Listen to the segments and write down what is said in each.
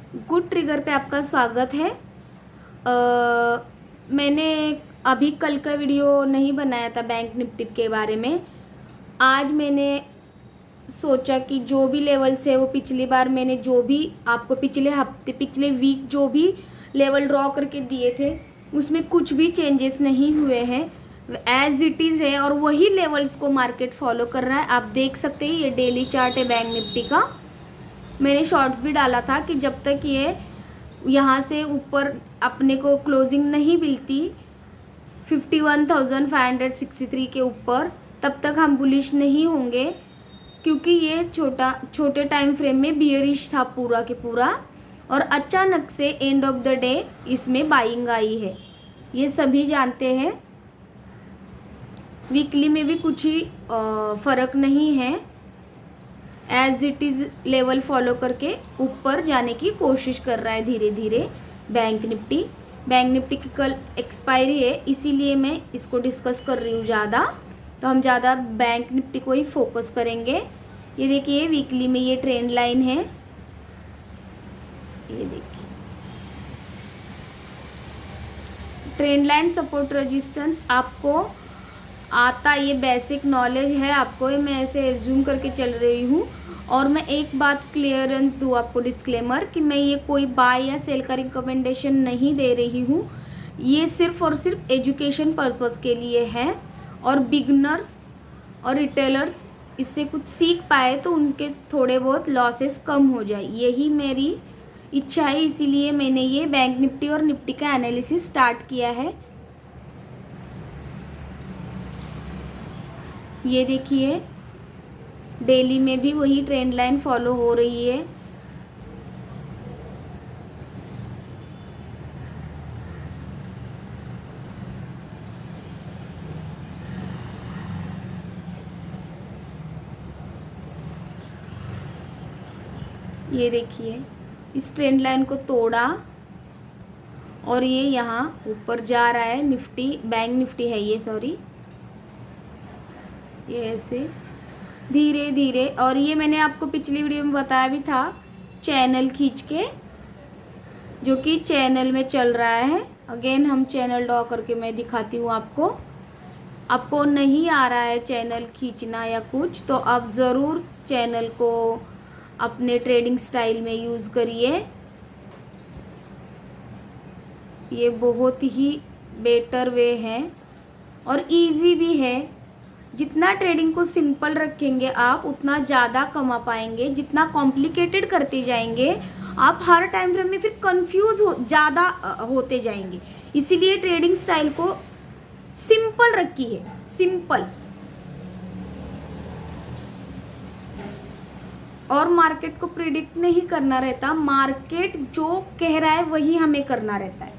Good trigger पे आपका स्वागत है। मैंने अभी कल का वीडियो नहीं बनाया था बैंक निफ्टी के बारे में। आज मैंने सोचा कि जो भी लेवल्स है वो पिछली बार मैंने जो भी आपको पिछले हफ्ते पिछले वीक जो भी लेवल ड्रॉ करके दिए थे उसमें कुछ भी चेंजेस नहीं हुए हैं, एज इट इज़ है और वही लेवल्स को मार्केट फॉलो कर रहा है। आप देख सकते हैं ये डेली चार्ट है बैंक निफ्टी का। मैंने शॉर्ट्स भी डाला था कि जब तक ये यहाँ से ऊपर अपने को क्लोजिंग नहीं मिलती 51,563 के ऊपर, तब तक हम बुलिश नहीं होंगे, क्योंकि ये छोटे टाइम फ्रेम में बियरिश था पूरा के पूरा और अचानक से एंड ऑफ द डे इसमें बाइंग आई है, ये सभी जानते हैं। वीकली में भी कुछ ही फ़र्क नहीं है, as it is level follow करके ऊपर जाने की कोशिश कर रहा है धीरे धीरे बैंक निफ्टी की कल एक्सपायरी है, इसीलिए मैं इसको डिस्कस कर रही हूँ ज़्यादा। तो हम ज़्यादा बैंक निफ्टी को ही फोकस करेंगे। ये देखिए वीकली में ये ट्रेंड लाइन है, ये देखिए ट्रेंड लाइन सपोर्ट रेजिस्टेंस आपको आता, ये बेसिक नॉलेज है आपको, मैं ऐसे एज्यूम करके चल रही हूँ। और मैं एक बात क्लियरेंस दूँ आपको, डिस्क्लेमर, कि मैं ये कोई बाय या सेल का रिकमेंडेशन नहीं दे रही हूँ, ये सिर्फ और सिर्फ एजुकेशन पर्पज़ के लिए है और बिगनर्स और रिटेलर्स इससे कुछ सीख पाए तो उनके थोड़े बहुत लॉसेस कम हो जाए, यही मेरी इच्छा है। इसीलिए मैंने ये बैंक निफ्टी और निफ्टी का एनालिसिस स्टार्ट किया है। ये देखिए डेली में भी वही ट्रेंड लाइन फॉलो हो रही है। ये देखिए इस ट्रेंड लाइन को तोड़ा और ये यहाँ ऊपर जा रहा है। निफ्टी बैंक निफ्टी है ये, सॉरी, ये ऐसे धीरे धीरे, और ये मैंने आपको पिछली वीडियो में बताया भी था, चैनल खींच के, जो कि चैनल में चल रहा है। अगेन हम चैनल ड्रॉ करके मैं दिखाती हूँ आपको नहीं आ रहा है चैनल खींचना या कुछ, तो आप ज़रूर चैनल को अपने ट्रेडिंग स्टाइल में यूज़ करिए, ये बहुत ही बेटर वे है और इजी भी है। जितना ट्रेडिंग को सिंपल रखेंगे आप उतना ज़्यादा कमा पाएंगे, जितना कॉम्प्लिकेटेड करते जाएंगे आप हर टाइम फ्रेम में फिर कंफ्यूज ज़्यादा होते जाएंगे। इसीलिए ट्रेडिंग स्टाइल को सिंपल रखिए, सिंपल। और मार्केट को प्रिडिक्ट नहीं करना रहता, मार्केट जो कह रहा है वही हमें करना रहता है।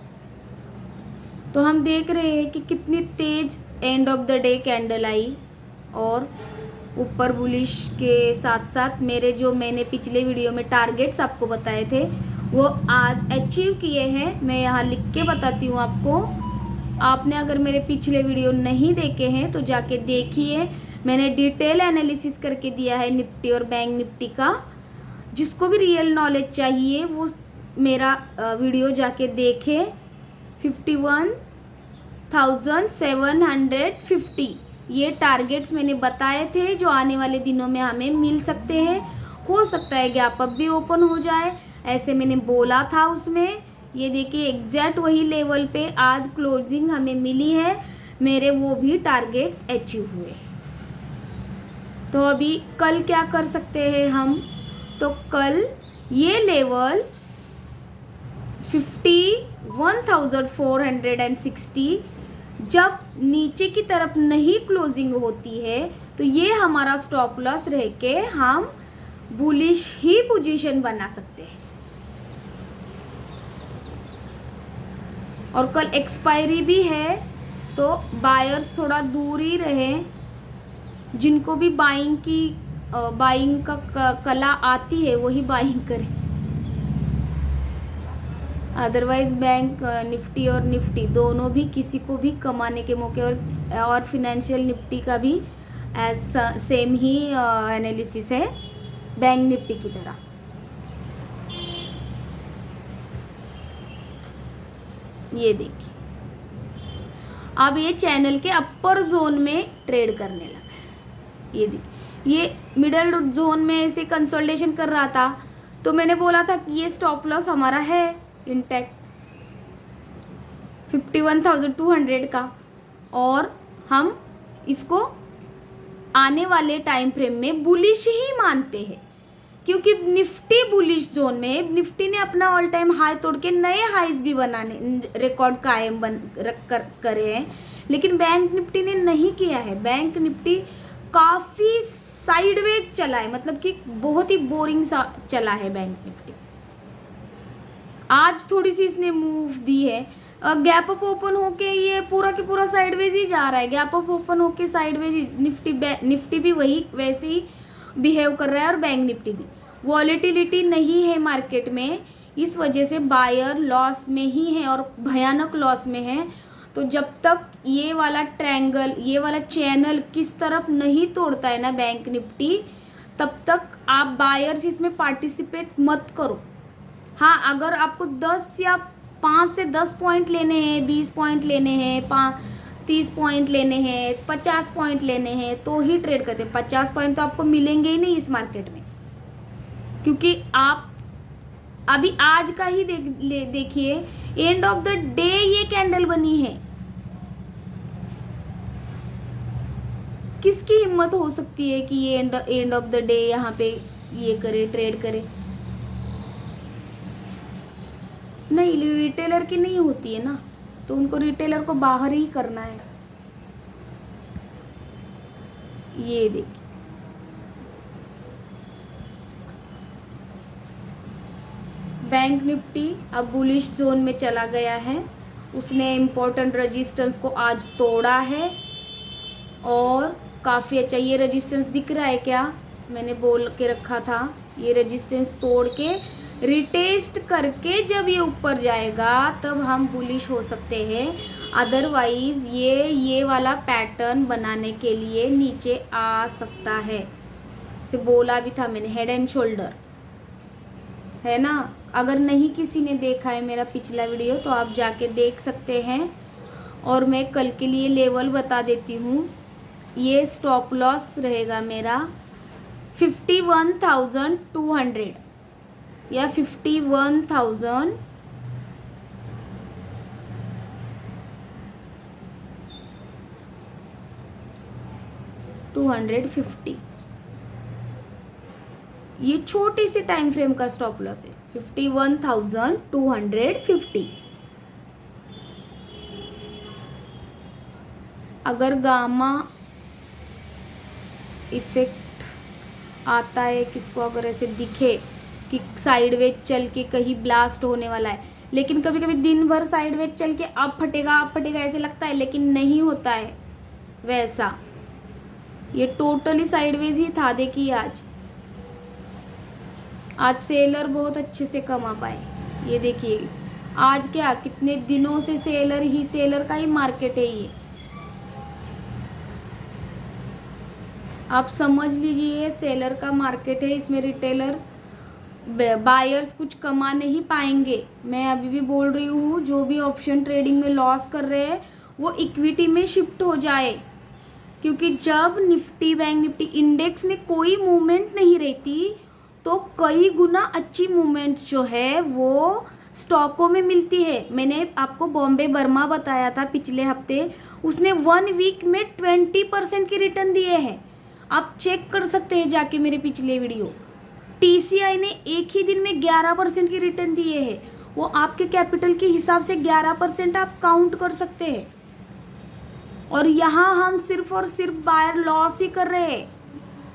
तो हम देख रहे हैं कि कितनी तेज end of the day candle आई और ऊपर बुलिश के साथ साथ मैंने पिछले वीडियो में टारगेट्स आपको बताए थे वो आज अचीव किए हैं। मैं यहाँ लिख के बताती हूँ आपको। आपने अगर मेरे पिछले वीडियो नहीं देखे हैं तो जाके देखिए, मैंने डिटेल एनालिसिस करके दिया है निफ्टी और बैंक निफ्टी का। जिसको भी रियल नॉलेज चाहिए वो मेरा वीडियो जाके देखे। 51,750 ये टारगेट्स मैंने बताए थे जो आने वाले दिनों में हमें मिल सकते हैं। हो सकता है गैप अप भी ओपन हो जाए, ऐसे मैंने बोला था उसमें। ये देखिए एग्जैक्ट वही लेवल पे आज क्लोजिंग हमें मिली है, मेरे वो भी टारगेट्स अचीव हुए। तो अभी कल क्या कर सकते हैं हम, तो कल ये लेवल 51,460 जब नीचे की तरफ नहीं क्लोजिंग होती है तो ये हमारा स्टॉप लॉस रह के हम बुलिश ही पोजीशन बना सकते हैं। और कल एक्सपायरी भी है तो बायर्स थोड़ा दूर ही रहें। जिनको भी बाइंग का कला आती है वही बाइंग करें, अदरवाइज बैंक निफ्टी और निफ्टी दोनों भी किसी को भी कमाने के मौके, और फिनेंशियल निफ्टी का भी सेम ही एनालिसिस है बैंक निफ्टी की तरह। ये देखिए अब ये चैनल के अपर जोन में ट्रेड करने लगा है। ये देखिए ये मिडल जोन में ऐसे कंसोलिडेशन कर रहा था, तो मैंने बोला था कि ये स्टॉप लॉस हमारा है इंटैक्ट 51,200 का, और हम इसको आने वाले टाइम फ्रेम में बुलिश ही मानते हैं, क्योंकि निफ्टी बुलिश जोन में, निफ्टी ने अपना ऑल टाइम हाई तोड़ के नए हाईज भी बनाने रिकॉर्ड कायम करे हैं, लेकिन बैंक निफ्टी ने नहीं किया है। बैंक निफ्टी काफ़ी साइडवेज चला है, मतलब कि बहुत ही बोरिंग सा चला है बैंक निफ्टी। आज थोड़ी सी इसने मूव दी है, गैप अप ओपन होके ये पूरा के पूरा साइडवेज ही जा रहा है, गैप अप ओपन होके साइडवेज। निफ्टी भी वही वैसे ही बिहेव कर रहा है और बैंक निफ्टी भी। वॉलेटिलिटी नहीं है मार्केट में, इस वजह से बायर लॉस में ही है और भयानक लॉस में है। तो जब तक ये वाला ट्रायंगल, ये वाला चैनल किस तरफ नहीं तोड़ता है ना बैंक निफ्टी, तब तक आप बायर्स इसमें पार्टिसिपेट मत करो। हाँ, अगर आपको 10 या 5 से 10 पॉइंट लेने हैं, 20 पॉइंट लेने हैं, 30 पॉइंट लेने हैं, 50 पॉइंट लेने हैं, तो ही ट्रेड करते हैं। 50 पॉइंट तो आपको मिलेंगे ही नहीं इस मार्केट में, क्योंकि आप अभी आज का ही देखिए, एंड ऑफ द डे ये कैंडल बनी है। किसकी हिम्मत हो सकती है कि ये एंड ऑफ द डे यहाँ पे ये करे, ट्रेड करे? नहीं, रिटेलर की नहीं होती है ना, तो उनको रिटेलर को बाहर ही करना है। ये देखिए बैंक निफ्टी अब बुलिश जोन में चला गया है, उसने इम्पोर्टेंट रेजिस्टेंस को आज तोड़ा है और काफ़ी अच्छा। ये रेजिस्टेंस दिख रहा है क्या, मैंने बोल के रखा था, ये रेजिस्टेंस तोड़ के रिटेस्ट करके जब ये ऊपर जाएगा तब हम बुलिश हो सकते हैं। अदरवाइज ये वाला पैटर्न बनाने के लिए नीचे आ सकता है। से बोला भी था मैंने, हेड एंड शोल्डर है ना। अगर नहीं किसी ने देखा है मेरा पिछला वीडियो तो आप जाके देख सकते हैं। और मैं कल के लिए लेवल बता देती हूँ। ये स्टॉप लॉस रहेगा मेरा 51,200 या 51,250। ये छोटे से टाइम फ्रेम का स्टॉप लॉस है 51,250। अगर गामा इफेक्ट आता है, किसको अगर ऐसे दिखे कि साइडवेज चल के कहीं ब्लास्ट होने वाला है, लेकिन कभी कभी दिन भर साइडवेज चल के अब फटेगा ऐसे लगता है, लेकिन नहीं होता है वैसा। ये टोटली साइडवेज ही था। देखिए आज सेलर बहुत अच्छे से कमा पाए। ये देखिए आज क्या, कितने दिनों से सेलर का ही मार्केट है ये। आप समझ लीजिए सेलर का मार्केट है, इसमें रिटेलर बायर्स कुछ कमा नहीं पाएंगे। मैं अभी भी बोल रही हूँ, जो भी ऑप्शन ट्रेडिंग में लॉस कर रहे हैं वो इक्विटी में शिफ्ट हो जाए, क्योंकि जब निफ्टी बैंक निफ्टी इंडेक्स में कोई मूवमेंट नहीं रहती तो कई गुना अच्छी मूवमेंट्स जो है वो स्टॉकों में मिलती है। मैंने आपको बॉम्बे बर्मा बताया था पिछले हफ्ते, उसने 1 वीक में 20% के रिटर्न दिए हैं। आप चेक कर सकते हैं जाके मेरे पिछले वीडियो। TCI ने एक ही दिन में 11% के रिटर्न दिए हैं। वो आपके कैपिटल के हिसाब से 11% आप काउंट कर सकते हैं। और यहाँ हम सिर्फ और सिर्फ बायर लॉस ही कर रहे हैं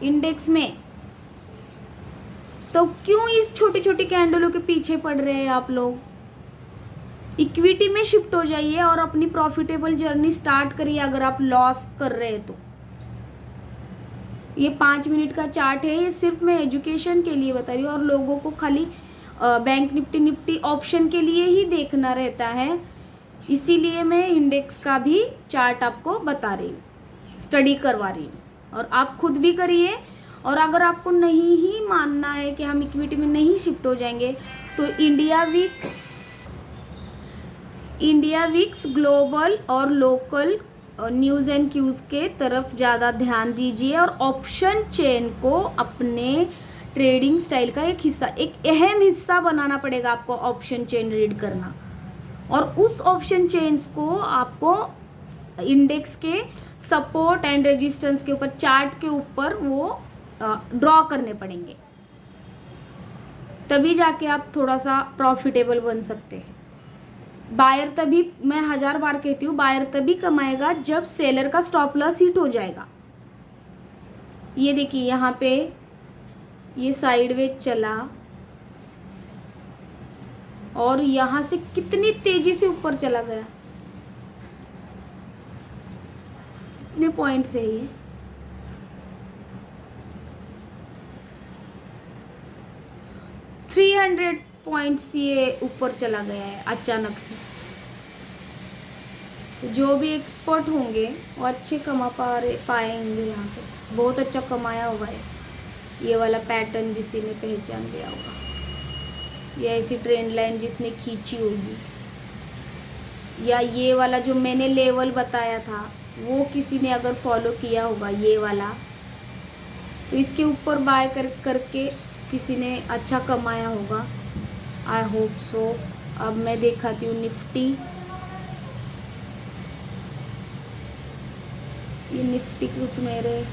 इंडेक्स में। तो क्यों इस छोटी छोटी कैंडलों के पीछे पड़ रहे हैं आप लोग? इक्विटी में शिफ्ट हो जाइए और अपनी प्रॉफिटेबल जर्नी स्टार्ट करिए अगर आप लॉस कर रहे हैं तो। ये 5 मिनट का चार्ट है, ये सिर्फ मैं एजुकेशन के लिए बता रही हूँ और लोगों को खाली बैंक निफ्टी ऑप्शन के लिए ही देखना रहता है, इसीलिए मैं इंडेक्स का भी चार्ट आपको बता रही हूँ, स्टडी करवा रही हूँ। और आप खुद भी करिए। और अगर आपको नहीं ही मानना है कि हम इक्विटी में नहीं शिफ्ट हो जाएंगे तो इंडिया इंडिया विक्स ग्लोबल और लोकल न्यूज़ एंड क्यूज़ के तरफ ज़्यादा ध्यान दीजिए और ऑप्शन चेन को अपने ट्रेडिंग स्टाइल का एक हिस्सा, एक अहम हिस्सा बनाना पड़ेगा आपको ऑप्शन चेन रीड करना। और उस ऑप्शन चेन्स को आपको इंडेक्स के सपोर्ट एंड रेजिस्टेंस के ऊपर, चार्ट के ऊपर वो ड्रॉ करने पड़ेंगे, तभी जाके आप थोड़ा सा प्रॉफिटेबल बन सकते हैं। बायर तभी, मैं 1000 बार कहती हूँ, बायर तभी कमाएगा जब सेलर का स्टॉप लॉस हिट हो जाएगा। ये देखिए यहाँ पे ये साइडवेज चला और यहाँ से कितनी तेजी से ऊपर चला गया, कितने पॉइंट से ये 300 पॉइंट्स ये ऊपर चला गया है अचानक से। तो जो भी एक्सपर्ट होंगे वो अच्छे कमा पाएंगे। यहाँ पे बहुत अच्छा कमाया होगा ये वाला पैटर्न जिसी ने पहचान लिया होगा, या ऐसी ट्रेंड लाइन जिसने खींची होगी, या ये वाला जो मैंने लेवल बताया था वो किसी ने अगर फॉलो किया होगा ये वाला, तो इसके ऊपर बाय करके किसी ने अच्छा कमाया होगा। I hope so. अब मैं दिखाती हूँ निफ्टी। ये निफ्टी कुछ मेरे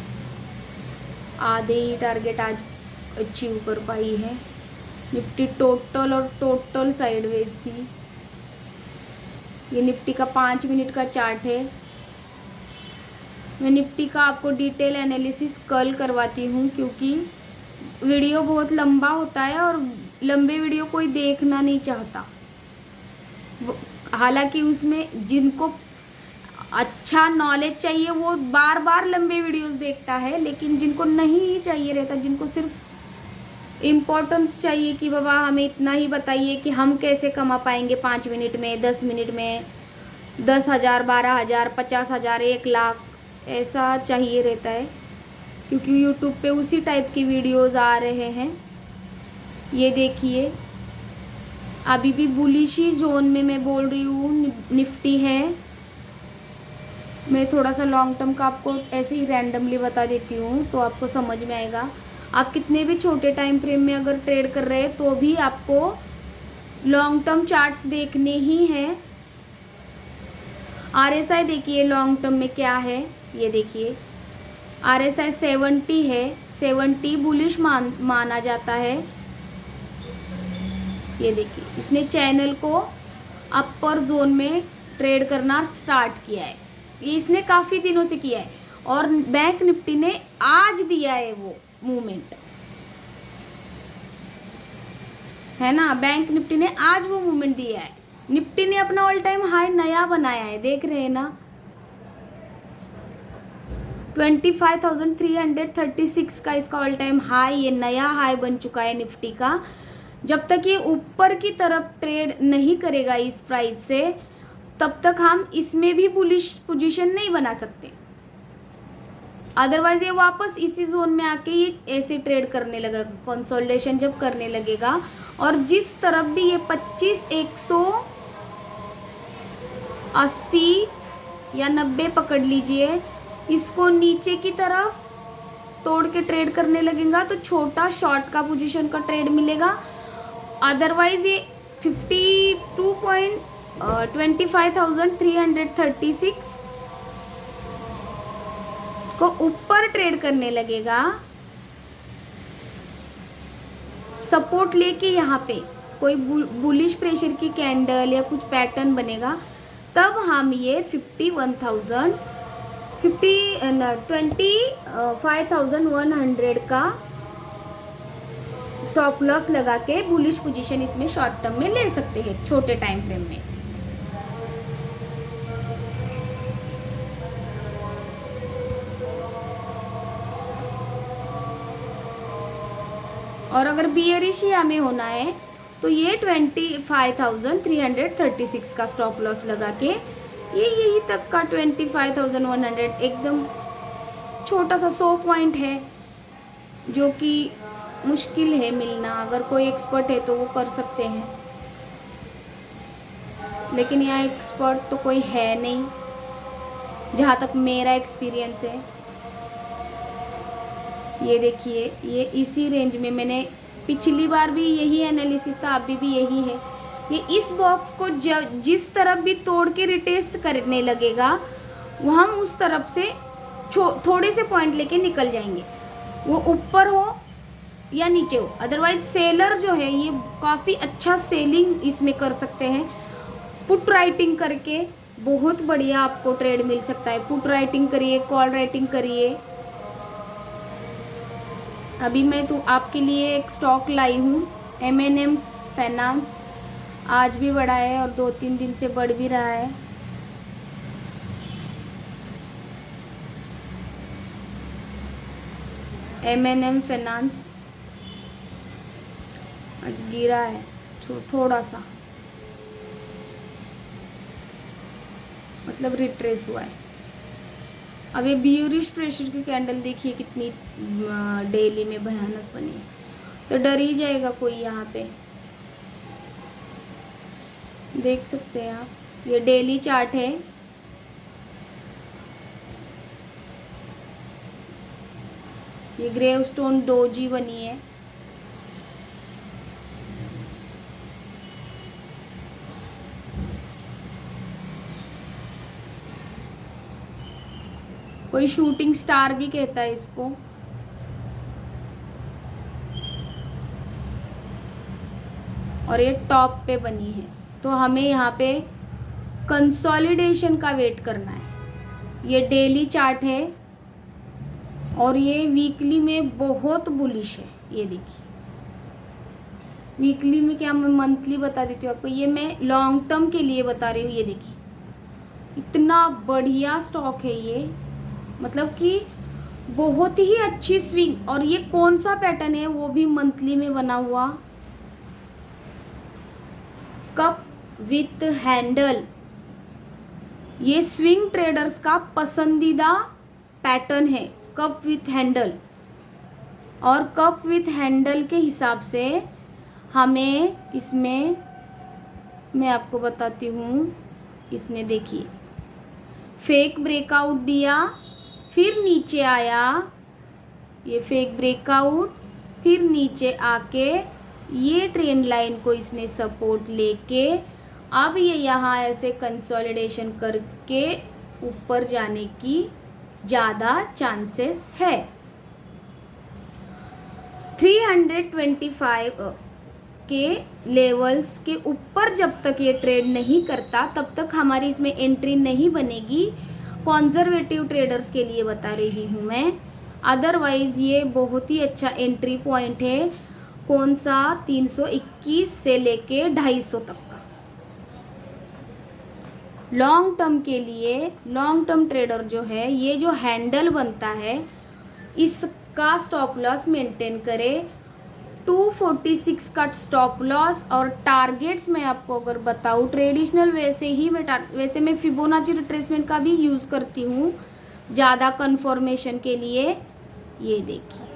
आधे ही टारगेट आज अचीव कर पाई है। निफ्टी टोटल साइडवेज थी। ये निफ्टी का 5 मिनट का चार्ट है। मैं निफ्टी का आपको डिटेल एनालिसिस कल करवाती हूँ, क्योंकि वीडियो बहुत लंबा होता है और लंबे वीडियो कोई देखना नहीं चाहता। हालांकि उसमें जिनको अच्छा नॉलेज चाहिए वो बार बार लंबे वीडियोस देखता है, लेकिन जिनको नहीं चाहिए रहता, जिनको सिर्फ इम्पोर्टेंस चाहिए कि बाबा हमें इतना ही बताइए कि हम कैसे कमा पाएंगे 5 मिनट में, 10 मिनट में 10,000, 12,000, 50,000, 1 लाख, ऐसा चाहिए रहता है, क्योंकि यूट्यूब पे उसी टाइप की वीडियोस आ रहे हैं। ये देखिए अभी भी बुलिश ही जोन में मैं बोल रही हूँ निफ्टी है। मैं थोड़ा सा लॉन्ग टर्म का आपको ऐसे ही रैंडमली बता देती हूँ तो आपको समझ में आएगा। आप कितने भी छोटे टाइम फ्रेम में अगर ट्रेड कर रहे हैं तो भी आपको लॉन्ग टर्म चार्ट्स देखने ही हैं। RSI देखिए लॉन्ग टर्म में क्या है, ये देखिए RSI 70 है, 70 बुलिश माना जाता है। ये देखिए इसने चैनल को अपर जोन में ट्रेड करना स्टार्ट किया है, ये इसने काफ़ी दिनों से किया है, और बैंक निफ्टी ने आज दिया है वो मूवमेंट, है ना। बैंक निफ्टी ने आज वो मूवमेंट दिया है। निफ्टी ने अपना ऑल टाइम हाई नया बनाया है, देख रहे हैं ना, 25,336 का इसका ऑल टाइम हाई, ये नया हाई बन चुका है निफ्टी का। जब तक ये ऊपर की तरफ ट्रेड नहीं करेगा इस प्राइस से, तब तक हम इसमें भी बुलिश पोजीशन नहीं बना सकते। अदरवाइज ये वापस इसी जोन में आके ये ऐसे ट्रेड करने लगेगा, कंसोलिडेशन जब करने लगेगा। और जिस तरफ भी ये 25,180 या 90 पकड़ लीजिए, इसको नीचे की तरफ तोड़ के ट्रेड करने लगेगा तो छोटा शॉर्ट का पोजीशन का ट्रेड मिलेगा। अदरवाइज ये 25,336 को ऊपर ट्रेड करने लगेगा, सपोर्ट लेके यहाँ पे कोई बुलिश प्रेशर की कैंडल या कुछ पैटर्न बनेगा, तब हम ये 25,100 का स्टॉप लॉस लगा के बुलिश पोजीशन इसमें शॉर्ट टर्म में ले सकते हैं छोटे टाइम फ्रेम में। और अगर बियरिश या में होना है तो ये 25,336 का स्टॉप लॉस लगा के ये यही तक का 25,100 एकदम छोटा सा 100 पॉइंट है, जो कि मुश्किल है मिलना। अगर कोई एक्सपर्ट है तो वो कर सकते हैं। लेकिन यहाँ एक्सपर्ट तो कोई है नहीं जहाँ तक मेरा एक्सपीरियंस है। ये देखिए, ये इसी रेंज में, मैंने पिछली बार भी यही एनालिसिस था, अभी भी यही है। ये इस बॉक्स को जिस तरफ भी तोड़ के रिटेस्ट करने लगेगा वो हम उस तरफ से थोड़े से पॉइंट लेके निकल जाएंगे, वो ऊपर हो या नीचे हो। अदरवाइज सेलर जो है ये काफ़ी अच्छा सेलिंग इसमें कर सकते हैं। पुट राइटिंग करके बहुत बढ़िया आपको ट्रेड मिल सकता है। पुट राइटिंग करिए, कॉल राइटिंग करिए। अभी मैं तो आपके लिए एक स्टॉक लाई हूँ, M&M फाइनेंस। आज भी बढ़ा है और 2-3 दिन से बढ़ भी रहा है। M&M फाइनेंस आज गिरा है थोड़ा सा, मतलब रिट्रेस हुआ है। अब ये बियरिश प्रेशर की कैंडल देखिए कितनी डेली में भयानक बनी है, तो डर ही जाएगा कोई। यहाँ पे देख सकते हैं आप, ये डेली चार्ट है। ये ग्रेवस्टोन डोजी बनी है। कोई शूटिंग स्टार भी कहता है इसको। और ये टॉप पे बनी है, तो हमें यहाँ पे कंसोलिडेशन का वेट करना है। ये डेली चार्ट है और ये वीकली में बहुत बुलिश है। ये देखिए, वीकली में क्या, मैं मंथली बता देती हूँ आपको, ये मैं लॉन्ग टर्म के लिए बता रही हूँ। ये देखिए इतना बढ़िया स्टॉक है ये, मतलब कि बहुत ही अच्छी स्विंग। और ये कौन सा पैटर्न है, वो भी मंथली में बना हुआ, कप विथ हैंडल। ये स्विंग ट्रेडर्स का पसंदीदा पैटर्न है, कप विथ हैंडल। और कप विथ हैंडल के हिसाब से हमें इसमें, मैं आपको बताती हूँ, इसने देखिए फेक ब्रेकआउट दिया, फिर नीचे आया, ये फेक ब्रेकआउट, फिर नीचे आके ये ट्रेंड लाइन को इसने सपोर्ट लेके अब ये यहाँ ऐसे कंसोलिडेशन करके ऊपर जाने की ज़्यादा चांसेस है। 325 के लेवल्स के ऊपर जब तक ये ट्रेड नहीं करता तब तक हमारी इसमें एंट्री नहीं बनेगी। कॉन्जर्वेटिव ट्रेडर्स के लिए बता रही हूँ मैं, अदरवाइज ये बहुत ही अच्छा एंट्री पॉइंट है। कौन सा, 321 से लेके 250 तक का लॉन्ग टर्म के लिए। लॉन्ग टर्म ट्रेडर जो है, ये जो हैंडल बनता है इसका स्टॉप लॉस मेंटेन करे। 246 का स्टॉप लॉस और टारगेट्स मैं आपको अगर बताऊँ ट्रेडिशनल वैसे मैं फिबोनाची रिट्रेसमेंट का भी यूज़ करती हूँ ज़्यादा कंफर्मेशन के लिए। ये देखिए,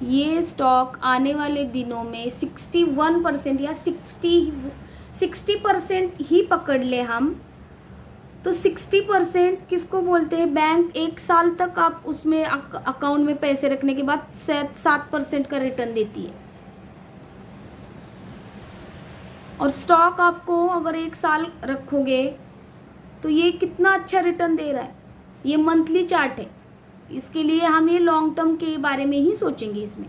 ये स्टॉक आने वाले दिनों में 61% या 60% ही पकड़ ले हम, तो 60% किसको बोलते हैं, बैंक 1 साल तक आप उसमें अकाउंट में पैसे रखने के बाद 7% का रिटर्न देती है। और स्टॉक आपको अगर 1 साल रखोगे तो ये कितना अच्छा रिटर्न दे रहा है। ये मंथली चार्ट है, इसके लिए हम ये लॉन्ग टर्म के बारे में ही सोचेंगे इसमें।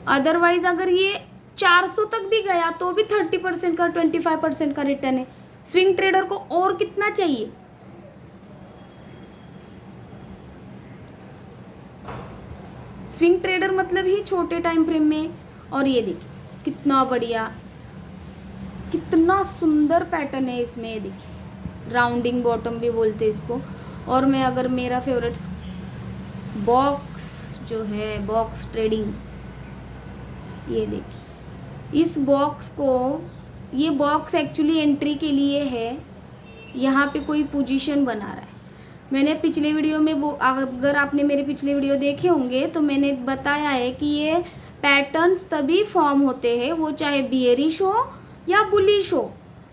अदरवाइज अगर ये 400 तक भी गया तो भी 30% का 25% का रिटर्न है। स्विंग ट्रेडर को और कितना चाहिए। स्विंग ट्रेडर मतलब ही छोटे टाइम फ्रेम में। और ये देखिए कितना बढ़िया, कितना सुंदर पैटर्न है इसमें। ये देखिए राउंडिंग बॉटम भी बोलते हैं इसको। और मैं अगर मेरा फेवरेट बॉक्स जो है, बॉक्स ट्रेडिंग, ये देखिए इस बॉक्स को, ये बॉक्स एक्चुअली एंट्री के लिए है। यहाँ पे कोई पोजीशन बना रहा है। मैंने पिछले वीडियो में वो, अगर आपने मेरे पिछले वीडियो देखे होंगे तो मैंने बताया है कि ये पैटर्न्स तभी फॉर्म होते हैं, वो चाहे बियरिश हो या बुलिश हो,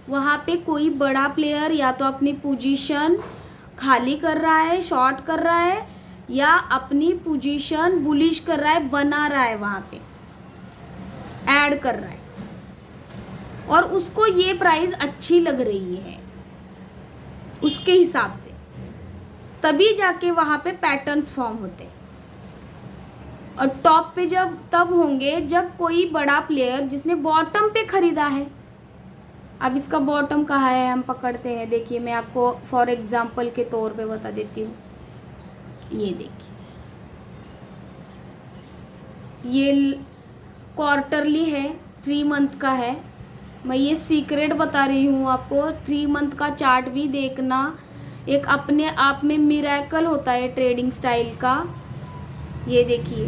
वहाँ पे कोई बड़ा प्लेयर या तो अपनी पोजीशन खाली कर रहा है, शॉर्ट कर रहा है, या अपनी पोजीशन बुलिश कर रहा है, बना रहा है, वहाँ पे ऐड कर रहा है, और उसको ये प्राइस अच्छी लग रही है उसके हिसाब से, तभी जाके वहाँ पे पैटर्न्स फॉर्म होते हैं। और टॉप पे जब तब होंगे जब कोई बड़ा प्लेयर जिसने बॉटम पे खरीदा है। अब इसका बॉटम कहाँ है, हम पकड़ते हैं। देखिए मैं आपको फॉर एग्जांपल के तौर पे बता देती हूँ। ये देखिए, ये क्वार्टरली है, 3 मंथ का है। मैं ये सीक्रेट बता रही हूँ आपको, 3 मंथ का चार्ट भी देखना एक अपने आप में मिरेकल होता है ट्रेडिंग स्टाइल का। ये देखिए,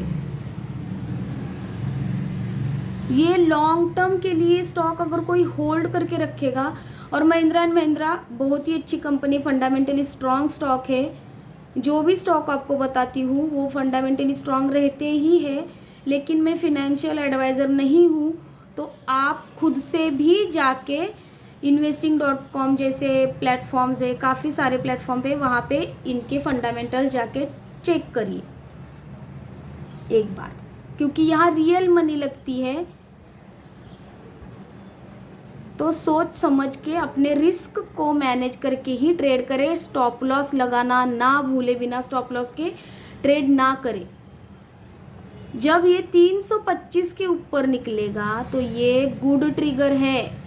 ये लॉन्ग टर्म के लिए स्टॉक अगर कोई होल्ड करके रखेगा, और महिंद्रा एंड महिंद्रा बहुत ही अच्छी कंपनी, फंडामेंटली स्ट्रॉन्ग स्टॉक है। जो भी स्टॉक आपको बताती हूँ वो फंडामेंटली स्ट्रॉन्ग रहते ही है, लेकिन मैं फिनेंशियल एडवाइज़र नहीं हूँ, तो आप खुद से भी जाके investing.com जैसे प्लेटफॉर्म्स है, काफ़ी सारे प्लेटफॉर्म पे, वहाँ पे इनके फंडामेंटल जाके चेक करिए एक बार, क्योंकि यहाँ रियल मनी लगती है। तो सोच समझ के अपने रिस्क को मैनेज करके ही ट्रेड करें। स्टॉप लॉस लगाना ना भूले, बिना स्टॉप लॉस के ट्रेड ना करें। जब ये 325 के ऊपर निकलेगा तो ये गुड ट्रिगर है।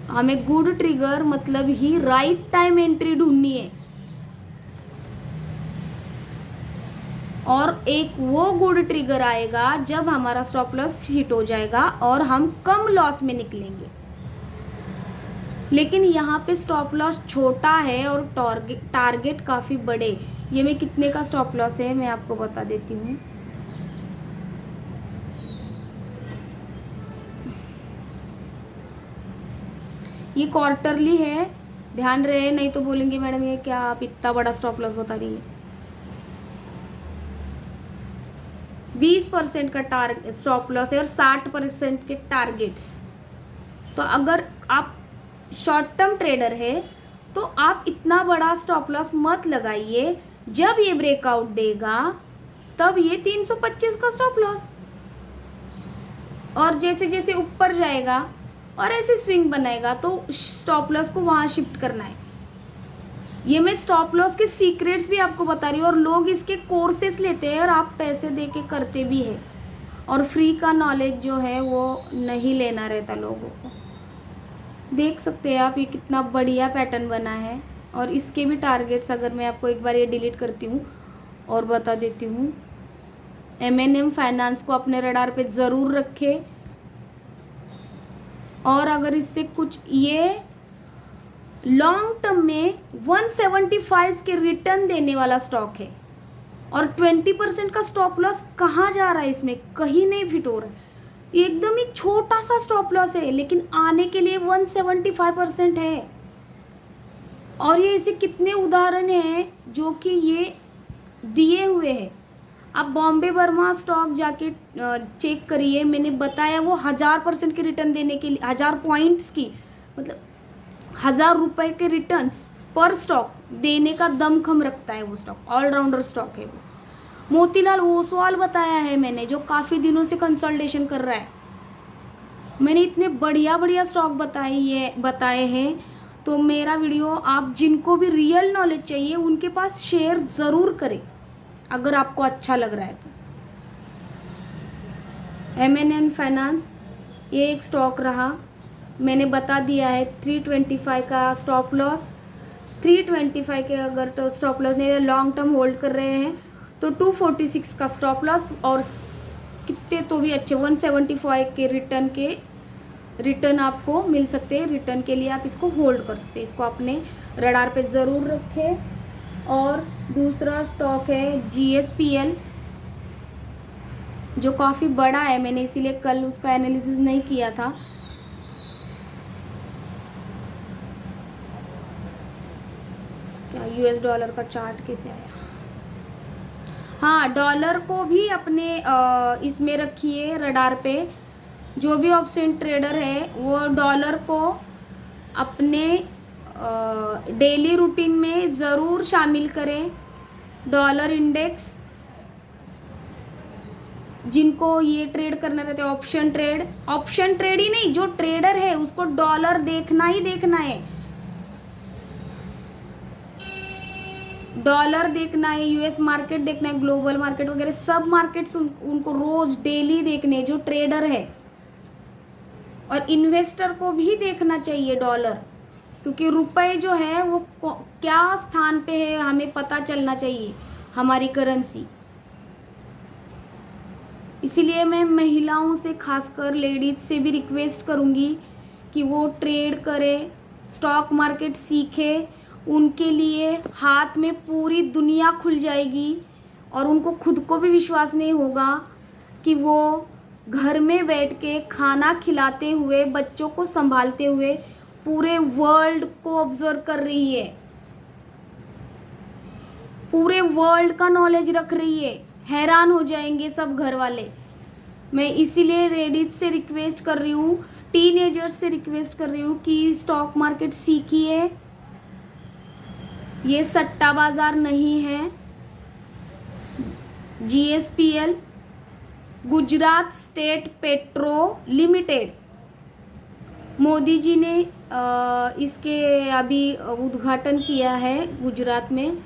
हमें गुड ट्रिगर मतलब ही राइट टाइम एंट्री ढूंढनी है, और एक वो गुड ट्रिगर आएगा जब हमारा स्टॉप लॉस हिट हो जाएगा और हम कम लॉस में निकलेंगे। लेकिन यहाँ पे स्टॉप लॉस छोटा है और टारगेट काफ़ी बड़े। ये में कितने का स्टॉप लॉस है मैं आपको बता देती हूँ। ये क्वार्टरली है, ध्यान रहे, नहीं तो बोलेंगे मैडम ये क्या आप इतना बड़ा स्टॉप लॉस बता रही है। 20% का टारगेट स्टॉप लॉस है और 60% के टारगेट्स। तो अगर आप शॉर्ट टर्म ट्रेडर है तो आप इतना बड़ा स्टॉप लॉस मत लगाइए। जब ये ब्रेकआउट देगा तब ये 325 का स्टॉप लॉस, और जैसे जैसे ऊपर जाएगा और ऐसे स्विंग बनाएगा तो स्टॉप लॉस को वहाँ शिफ्ट करना है। ये मैं स्टॉप लॉस के सीक्रेट्स भी आपको बता रही हूँ, और लोग इसके कोर्सेस लेते हैं और आप पैसे दे के करते भी हैं, और फ्री का नॉलेज जो है वो नहीं लेना रहता लोगों को। देख सकते हैं आप ये कितना बढ़िया पैटर्न बना है, और इसके भी टारगेट्स अगर मैं आपको एक बार ये डिलीट करती हूँ और बता देती हूँ। M&M फाइनेंस को अपने रडार पे ज़रूर रखें, और अगर इससे कुछ ये लॉन्ग टर्म में 175 के रिटर्न देने वाला स्टॉक है, और 20% का स्टॉप लॉस कहाँ जा रहा है, इसमें कहीं नहीं फिट हो रहा है। एकदम ही छोटा सा स्टॉप लॉस है, लेकिन आने के लिए 175% है। और ये ऐसे कितने उदाहरण हैं जो कि ये दिए हुए हैं। आप बॉम्बे वर्मा स्टॉक जाके चेक करिए, मैंने बताया वो 1000% के रिटर्न देने के लिए, 1000 पॉइंट्स की मतलब 1000 रुपये के रिटर्न्स पर स्टॉक देने का दमखम रखता है वो स्टॉक, ऑलराउंडर स्टॉक है वो। मोतीलाल ओसवाल बताया है मैंने, जो काफ़ी दिनों से कंसल्टेशन कर रहा है। मैंने इतने बढ़िया बढ़िया स्टॉक बताए हैं, तो मेरा वीडियो आप जिनको भी रियल नॉलेज चाहिए उनके पास शेयर ज़रूर करें अगर आपको अच्छा लग रहा है तो। M&M फाइनेंस ये एक स्टॉक रहा, मैंने बता दिया है 325 का स्टॉप लॉस। 325 के अगर तो स्टॉप लॉस नहीं, लॉन्ग टर्म होल्ड कर रहे हैं तो 246 का स्टॉप लॉस, और कितने तो भी अच्छे 175 के रिटर्न आपको मिल सकते हैं। रिटर्न के लिए आप इसको होल्ड कर सकते हैं, इसको अपने रडार पे ज़रूर रखें। और दूसरा स्टॉक है GSPL, जो काफ़ी बड़ा है, मैंने इसीलिए कल उसका एनालिसिस नहीं किया था। क्या US डॉलर का चार्ट कैसे आया, हाँ, डॉलर को भी अपने इसमें रखिए रडार पे। जो भी ऑप्शन ट्रेडर है वो डॉलर को अपने डेली रूटीन में ज़रूर शामिल करें। डॉलर इंडेक्स, जिनको ये ट्रेड करना रहता है, ऑप्शन ट्रेड ही नहीं, जो ट्रेडर है उसको डॉलर देखना ही देखना है, डॉलर देखना है, यूएस मार्केट देखना है, ग्लोबल मार्केट वगैरह सब मार्केट्स उनको रोज डेली देखने, जो ट्रेडर है। और इन्वेस्टर को भी देखना चाहिए डॉलर, क्योंकि रुपए जो है वो क्या स्थान पे है हमें पता चलना चाहिए, हमारी करेंसी। इसीलिए मैं महिलाओं से, खासकर लेडीज से भी रिक्वेस्ट करूंगी कि वो ट्रेड करे, स्टॉक मार्केट सीखे। उनके लिए हाथ में पूरी दुनिया खुल जाएगी और उनको खुद को भी विश्वास नहीं होगा कि वो घर में बैठ के खाना खिलाते हुए, बच्चों को संभालते हुए पूरे वर्ल्ड को ऑब्जर्व कर रही है, पूरे वर्ल्ड का नॉलेज रख रही है। हैरान हो जाएंगे सब घर वाले। मैं इसीलिए लेडीज से रिक्वेस्ट कर रही हूँ, टीनेजर्स से रिक्वेस्ट कर रही हूँ कि स्टॉक मार्केट सीखिए। ये सट्टा बाजार नहीं है। GSPL, Gujarat state petro limited, Modi ji ने इसके अभी उद्घाटन किया है गुजरात में।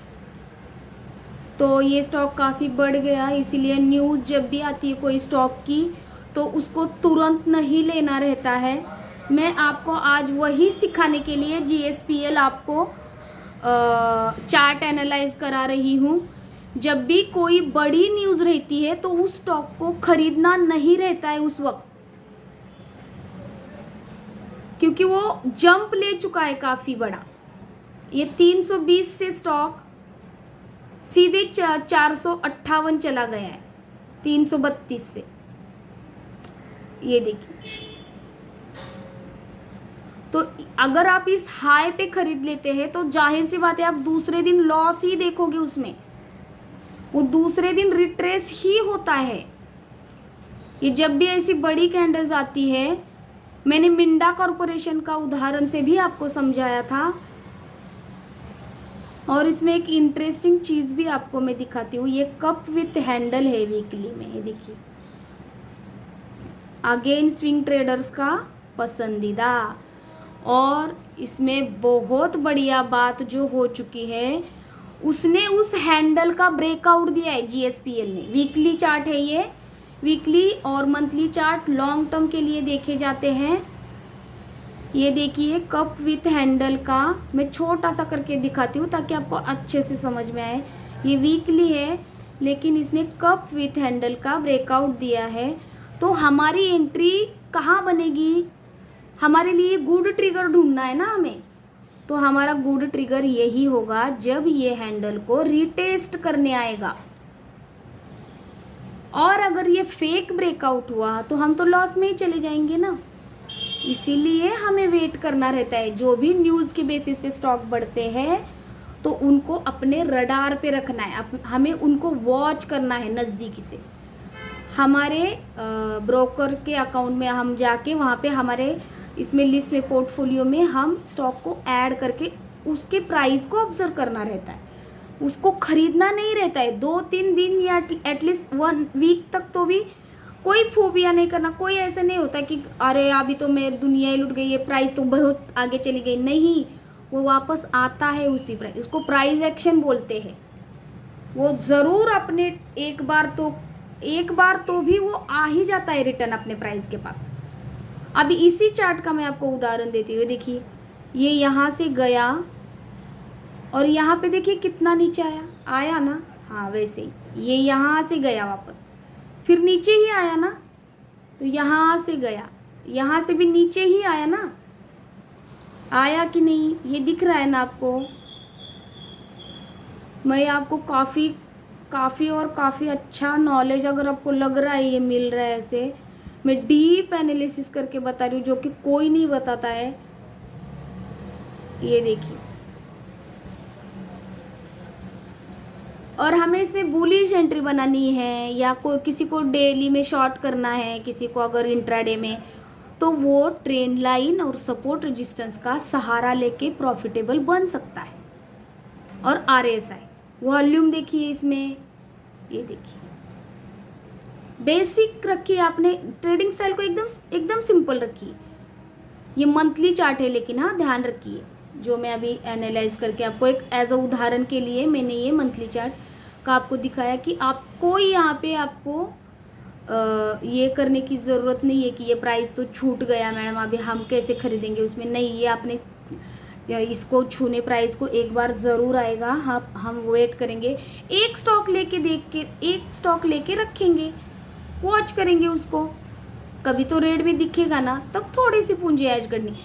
तो ये स्टॉक काफ़ी बढ़ गया, इसीलिए न्यूज़ जब भी आती है कोई स्टॉक की तो उसको तुरंत नहीं लेना रहता है। मैं आपको आज वही सिखाने के लिए GSPL आपको चार्ट एनालाइज करा रही हूँ। जब भी कोई बड़ी न्यूज़ रहती है तो उस स्टॉक को खरीदना नहीं रहता है उस वक्त, क्योंकि वो जंप ले चुका है काफ़ी बड़ा। ये 320 से स्टॉक सीधे 458 चला गया है 332 से। ये देखिए, तो अगर आप इस हाई पे खरीद लेते हैं तो जाहिर सी बात है आप दूसरे दिन लॉस ही देखोगे उसमें, वो दूसरे दिन रिट्रेस ही होता है। ये जब भी ऐसी बड़ी कैंडल्स आती है, मैंने मिंडा कॉरपोरेशन का उदाहरण से भी आपको समझाया था। और इसमें एक इंटरेस्टिंग चीज़ भी आपको मैं दिखाती हूँ। ये कप विथ हैंडल है वीकली में, ये देखिए, अगेन स्विंग ट्रेडर्स का पसंदीदा। और इसमें बहुत बढ़िया बात जो हो चुकी है, उसने उस हैंडल का ब्रेकआउट दिया है GSPL ने। वीकली चार्ट है ये, वीकली और मंथली चार्ट लॉन्ग टर्म के लिए देखे जाते हैं। ये देखिए कप विथ हैंडल का, मैं छोटा सा करके दिखाती हूँ ताकि आपको अच्छे से समझ में आए। ये वीकली है लेकिन इसने कप विथ हैंडल का ब्रेकआउट दिया है। तो हमारी एंट्री कहाँ बनेगी? हमारे लिए गुड ट्रिगर ढूंढना है ना हमें, तो हमारा गुड ट्रिगर यही होगा जब ये हैंडल को रीटेस्ट करने आएगा। और अगर ये फेक ब्रेकआउट हुआ तो हम तो लॉस में ही चले जाएंगे ना। इसीलिए हमें वेट करना रहता है। जो भी न्यूज़ के बेसिस पे स्टॉक बढ़ते हैं तो उनको अपने रडार पे रखना है, हमें उनको वॉच करना है नज़दीकी से। हमारे ब्रोकर के अकाउंट में हम जाके वहाँ पे हमारे इसमें लिस्ट में, पोर्टफोलियो में हम स्टॉक को ऐड करके उसके प्राइस को ऑब्जर्व करना रहता है, उसको खरीदना नहीं रहता है। 2-3 दिन या एटलीस्ट 1 वीक तक तो भी कोई फोबिया नहीं करना। कोई ऐसा नहीं होता कि अरे अभी तो मेरी दुनिया ही लुट गई है, प्राइस तो बहुत आगे चली गई। नहीं, वो वापस आता है उसी प्राइस, उसको प्राइस एक्शन बोलते हैं। वो ज़रूर अपने एक बार तो भी वो आ ही जाता है रिटर्न अपने प्राइस के पास। अभी इसी चार्ट का मैं आपको उदाहरण देती हूँ। देखिए ये यहाँ से गया और यहाँ पे देखिए कितना नीचे आया ना। हाँ वैसे ही ये यहाँ से गया वापस, फिर नीचे ही आया ना, तो यहाँ से गया, यहाँ से भी नीचे ही आया ना। आया कि नहीं ये दिख रहा है ना आपको। मैं आपको काफ़ी अच्छा नॉलेज, अगर आपको लग रहा है ये मिल रहा है, ऐसे मैं डीप एनालिसिस करके बता रही हूँ जो कि कोई नहीं बताता है। ये देखिए और हमें इसमें बुलिश एंट्री बनानी है या कोई किसी को डेली में शॉर्ट करना है, किसी को अगर इंट्राडे में, तो वो ट्रेंड लाइन और सपोर्ट रेजिस्टेंस का सहारा लेके प्रॉफिटेबल बन सकता है। और RSI वॉल्यूम देखिए इसमें, ये देखिए बेसिक रखिए आपने, ट्रेडिंग स्टाइल को एकदम एकदम सिंपल रखिए। ये मंथली चार्ट है लेकिन हाँ ध्यान रखिए, जो मैं अभी एनालाइज करके आपको एक एज अ उदाहरण के लिए मैंने ये मंथली चार्ट का आपको दिखाया कि आपको यहाँ पे आपको ये करने की ज़रूरत नहीं है कि ये प्राइस तो छूट गया मैडम, अभी हम कैसे खरीदेंगे उसमें, नहीं, ये आपने इसको छूने प्राइस को एक बार ज़रूर आएगा। हम वेट करेंगे, एक स्टॉक लेके देख के एक स्टॉक लेके रखेंगे, वॉच करेंगे उसको, कभी तो रेट भी दिखेगा ना, तब थोड़ी सी पूंजी ऐड करनी।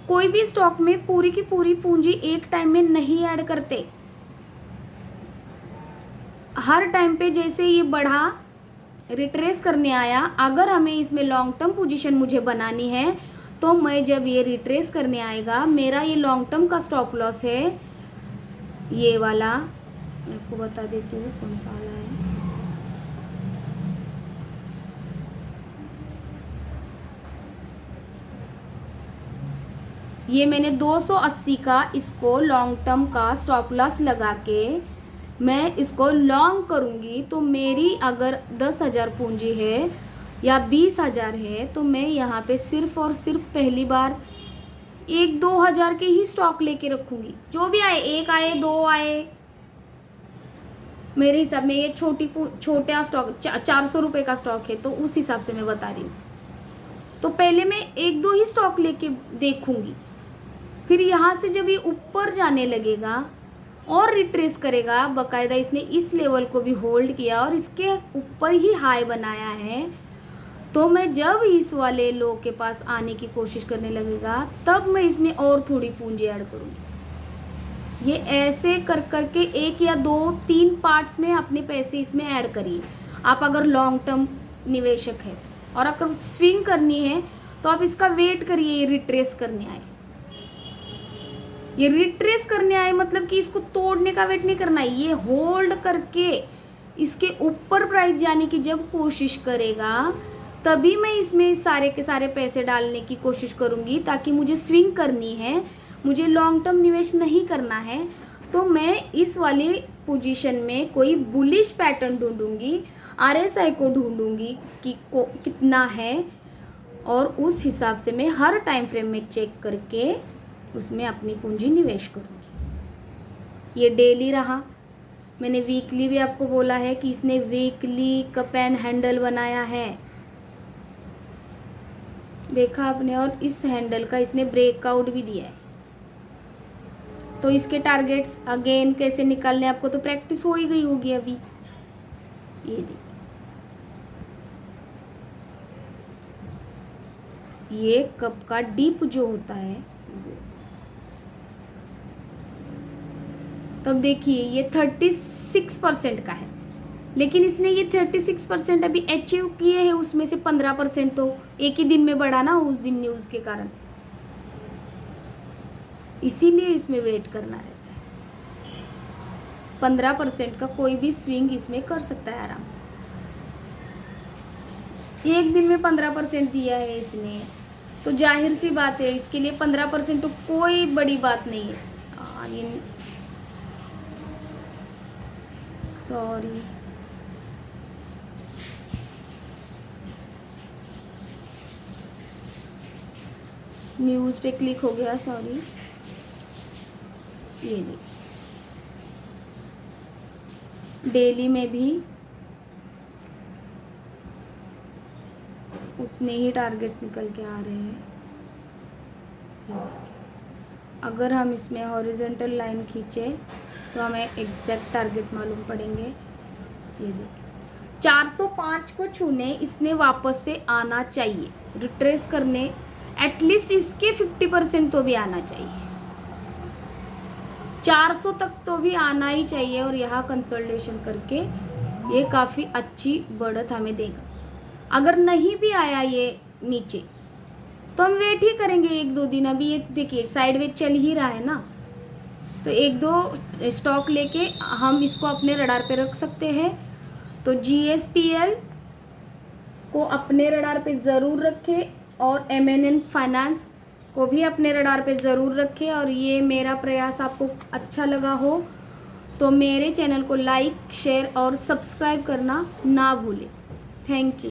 कोई भी स्टॉक में पूरी की पूरी पूंजी एक टाइम में नहीं ऐड करते, हर टाइम पे जैसे ये बढ़ा रिट्रेस करने आया, अगर हमें इसमें लॉन्ग टर्म पोजीशन मुझे बनानी है तो मैं जब ये रिट्रेस करने आएगा, मेरा ये लॉन्ग टर्म का स्टॉप लॉस है ये वाला, मैं आपको बता देती हूँ कौन सा वाला है। ये मैंने 280 का इसको लॉन्ग टर्म का स्टॉप लॉस लगा के मैं इसको लॉन्ग करूँगी, तो मेरी अगर 10,000 पूंजी है या 20,000 है तो मैं यहाँ पे सिर्फ और सिर्फ पहली बार 1-2 हज़ार के ही स्टॉक लेके रखूँगी, जो भी आए, एक आए 2 आए, मेरे हिसाब में ये छोटा स्टॉक 400 रुपये का स्टॉक है तो उस हिसाब से मैं बता रही हूँ। तो पहले मैं 1-2 ही स्टॉक लेके देखूँगी, फिर यहाँ से जब ये ऊपर जाने लगेगा और रिट्रेस करेगा, बाकायदा इसने इस लेवल को भी होल्ड किया और इसके ऊपर ही हाई बनाया है, तो मैं जब इस वाले लो के पास आने की कोशिश करने लगेगा तब मैं इसमें और थोड़ी पूंजी ऐड करूँगी। ये ऐसे कर करके 1 या 2-3 पार्ट्स में अपने पैसे इसमें ऐड करिए। आप अगर लॉन्ग टर्म निवेशक है और अगर स्विंग करनी है तो आप इसका वेट करिए, ये रिट्रेस करने आए। ये रिट्रेस करने आए मतलब कि इसको तोड़ने का वेट नहीं करना है, ये होल्ड करके इसके ऊपर प्राइस जाने की जब कोशिश करेगा तभी मैं इसमें सारे के सारे पैसे डालने की कोशिश करूँगी, ताकि मुझे स्विंग करनी है, मुझे लॉन्ग टर्म निवेश नहीं करना है। तो मैं इस वाली पोजीशन में कोई बुलिश पैटर्न ढूंढूंगी, RSI को ढूंढूंगी कि कितना है, और उस हिसाब से मैं हर टाइम फ्रेम में चेक करके उसमें अपनी पूंजी निवेश करूँगी। ये डेली रहा, मैंने वीकली भी आपको बोला है कि इसने वीकली कप एंड हैंडल बनाया है, देखा आपने, और इस हैंडल का इसने ब्रेकआउट भी दिया है। तो इसके टारगेट्स अगेन कैसे निकालने आपको तो प्रैक्टिस हो ही गई होगी अभी। ये देखिए, ये कप का डीप जो होता है, तब देखिए ये 36% का है, लेकिन इसने ये 36% अभी अचीव किए हैं, उसमें से 15% तो एक ही दिन में बढ़ा ना उस दिन न्यूज़ के कारण, इसीलिए इसमें वेट करना रहता है। 15% का कोई भी स्विंग इसमें कर सकता है आराम से। एक दिन में 15% दिया है इसने, तो जाहिर सी बात है इसके लिए 15% तो कोई बड़ी बात नहीं है। सॉरी, न्यूज़ पे क्लिक हो गया, सॉरी। ये देखिए, डेली में भी उतने ही टारगेट्स निकल के आ रहे हैं। अगर हम इसमें हॉरिजॉन्टल लाइन खींचे तो हमें एग्जैक्ट टारगेट मालूम पड़ेंगे। ये देखिए, 405 को छूने इसने वापस से आना चाहिए, रिट्रेस करने एटलीस्ट इसके 50% तो भी आना चाहिए, 400 तक तो भी आना ही चाहिए, और यहाँ कंसोलिडेशन करके ये काफ़ी अच्छी बढ़त हमें देगा। अगर नहीं भी आया ये नीचे तो हम वेट ही करेंगे 1-2 दिन। अभी ये देखिए साइडवेज चल ही रहा है ना, तो एक दो स्टॉक लेके हम इसको अपने रडार पे रख सकते हैं। तो GSPL को अपने रडार पे ज़रूर रखें और MNN फाइनेंस को भी अपने रडार पे ज़रूर रखें। और ये मेरा प्रयास आपको अच्छा लगा हो तो मेरे चैनल को लाइक, शेयर और सब्सक्राइब करना ना भूलें। Thank you.